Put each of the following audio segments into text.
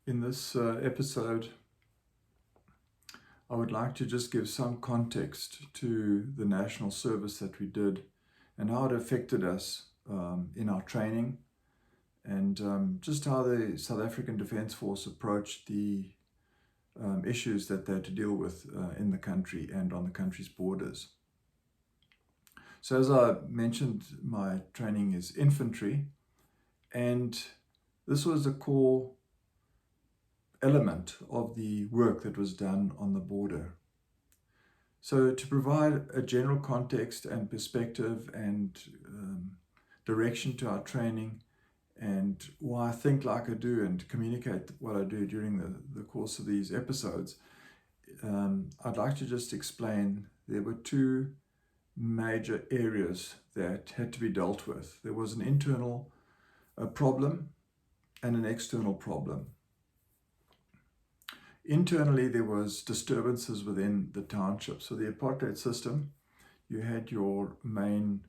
In this episode, I would like to just give some context to the national service that we did and how it affected us in our training, and just how the South African Defence Force approached the issues that they had to deal with in the country and on the country's borders. So as I mentioned, my training is infantry, and this was a core element of the work that was done on the border. So to provide a general context and perspective and direction to our training, and why I think like I do and communicate what I do during the course of these episodes, I'd like to just explain there were two major areas that had to be dealt with. There was an internal problem and an external problem. Internally, there was disturbances within the township. So the apartheid system, you had your main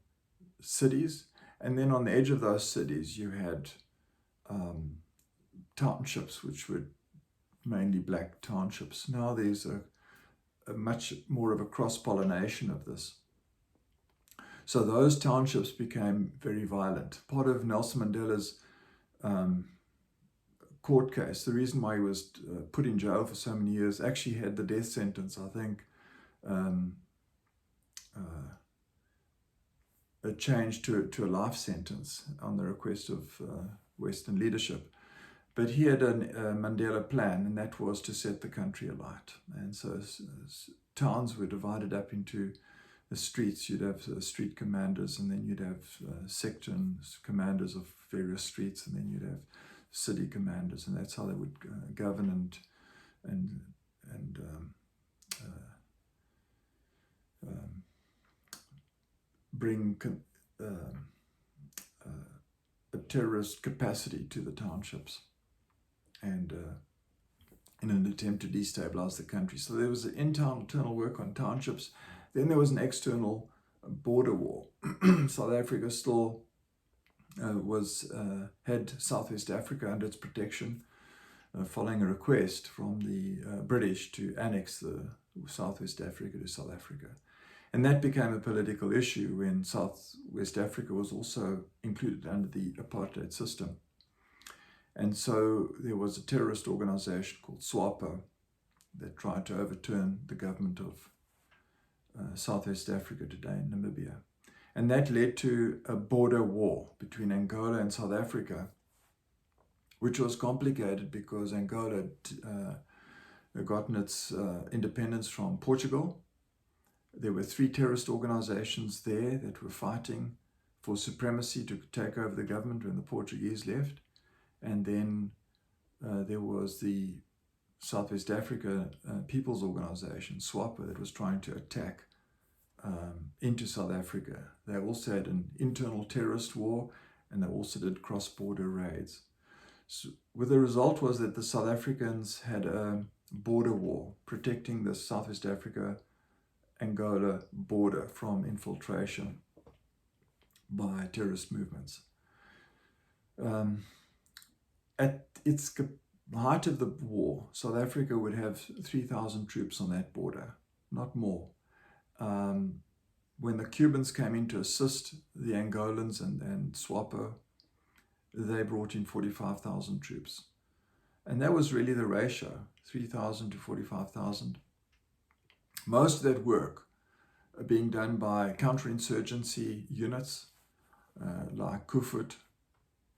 cities, and then on the edge of those cities, you had townships, which were mainly black townships. Now there's a much more of a cross-pollination of this. So those townships became very violent. Part of Nelson Mandela's court case, the reason why he was put in jail for so many years, actually had the death sentence, I think, changed to a life sentence on the request of Western leadership. But he had a Mandela plan, and that was to set the country alight. And so towns were divided up into the streets. You'd have street commanders, and then you'd have section commanders of various streets, and then you'd have city commanders, and that's how they would govern and bring a terrorist capacity to the townships, and in an attempt to destabilize the country. So there was an internal work on townships. Then there was an external border war. South Africa still had Southwest Africa under its protection, following a request from the British to annex the Southwest Africa to South Africa. And that became a political issue when Southwest Africa was also included under the apartheid system. And so there was a terrorist organization called SWAPO that tried to overturn the government of Southwest Africa today in Namibia. And that led to a border war between Angola and South Africa, which was complicated because Angola had gotten its independence from Portugal. There were 3 terrorist organizations there that were fighting for supremacy to take over the government when the Portuguese left. And then there was the Southwest Africa People's Organization, SWAPO, that was trying to attack into South Africa. They also had an internal terrorist war, and they also did cross-border raids. So, well, the result was that the South Africans had a border war protecting the Southwest Africa-Angola border from infiltration by terrorist movements. At its height of the war, South Africa would have 3,000 troops on that border, not more. When the Cubans came in to assist the Angolans and SWAPO, they brought in 45,000 troops. And that was really the ratio, 3,000 to 45,000. Most of that work being done by counterinsurgency units like Kufut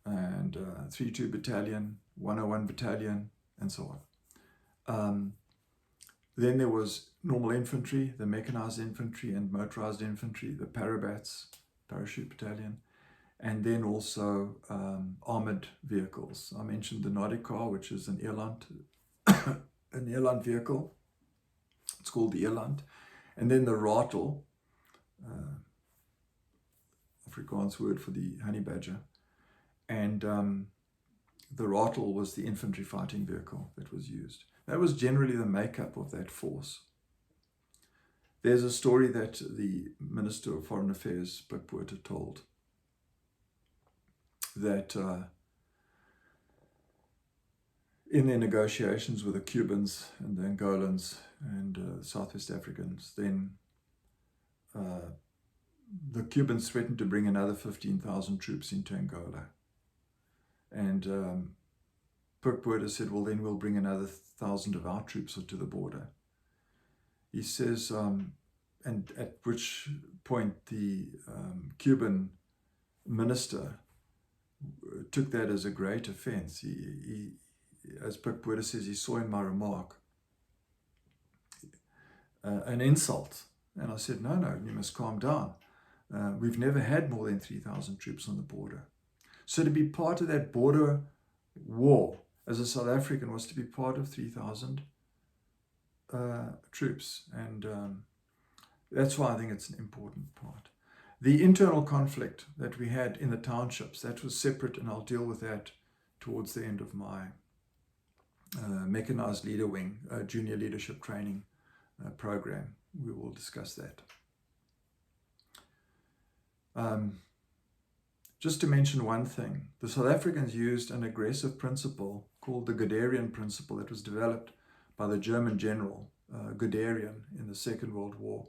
and 32 Battalion, 101 Battalion, and so on. Then there was normal infantry, the mechanized infantry and motorized infantry, the Parabats, Parachute Battalion, and then also armored vehicles. I mentioned the Nodikar, which is an Eland vehicle. It's called the Eland. And then the Ratel, Afrikaans word for the honey badger. And the Ratel was the infantry fighting vehicle that was used. That was generally the makeup of that force. There's a story that the Minister of Foreign Affairs, Pickwater, told, that in their negotiations with the Cubans and the Angolans and Southwest Africans, then the Cubans threatened to bring another 15,000 troops into Angola. And Pickwood said, well, then we'll bring another 1,000 of our troops to the border. He says, and at which point the Cuban minister took that as a great offense. He as Pickwood says, he saw in my remark an insult. And I said, no, you must calm down. We've never had more than 3,000 troops on the border. So to be part of that border war as a South African was to be part of 3,000 troops. And that's why I think it's an important part. The internal conflict that we had in the townships, that was separate, and I'll deal with that towards the end of my mechanized leader wing, junior leadership training program. We will discuss that. Just to mention one thing, the South Africans used an aggressive principle called the Guderian principle that was developed by the German general Guderian in the Second World War,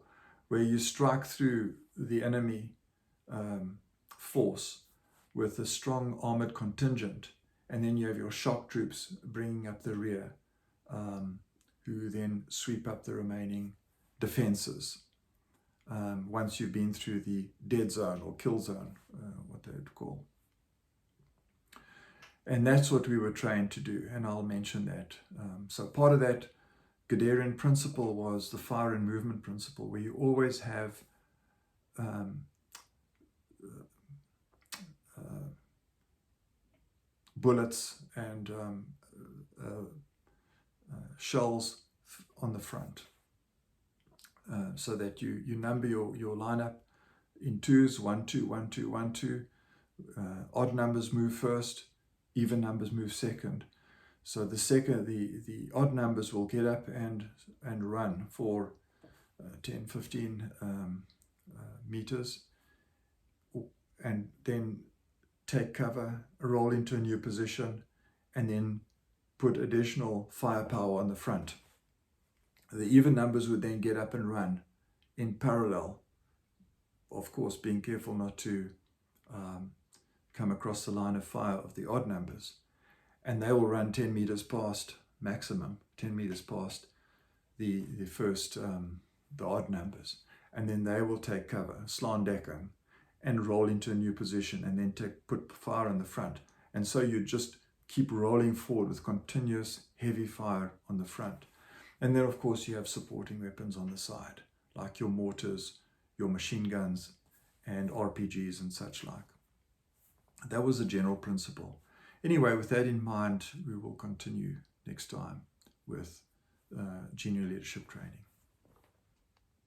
where you strike through the enemy force with a strong armored contingent, and then you have your shock troops bringing up the rear, who then sweep up the remaining defenses once you've been through the dead zone or kill zone, what they would call. And that's what we were trained to do, and I'll mention that. So part of that Guderian principle was the fire and movement principle, where you always have bullets and shells on the front, so that you number your lineup in twos, 1, 2, 1, 2, 1, 2. Odd numbers move first, even numbers move second. So the odd numbers will get up and run for 10, 15 meters, and then take cover, roll into a new position, and then put additional firepower on the front. The even numbers would then get up and run in parallel, of course being careful not to come across the line of fire of the odd numbers. And they will run 10 meters past, maximum 10 meters past the first, the odd numbers. And then they will take cover, slaan dekken, and roll into a new position, and then put fire on the front. And so you just keep rolling forward with continuous heavy fire on the front. And then of course you have supporting weapons on the side, like your mortars, your machine guns, and RPGs and such like. That was the general principle. Anyway, with that in mind, we will continue next time with junior leadership training.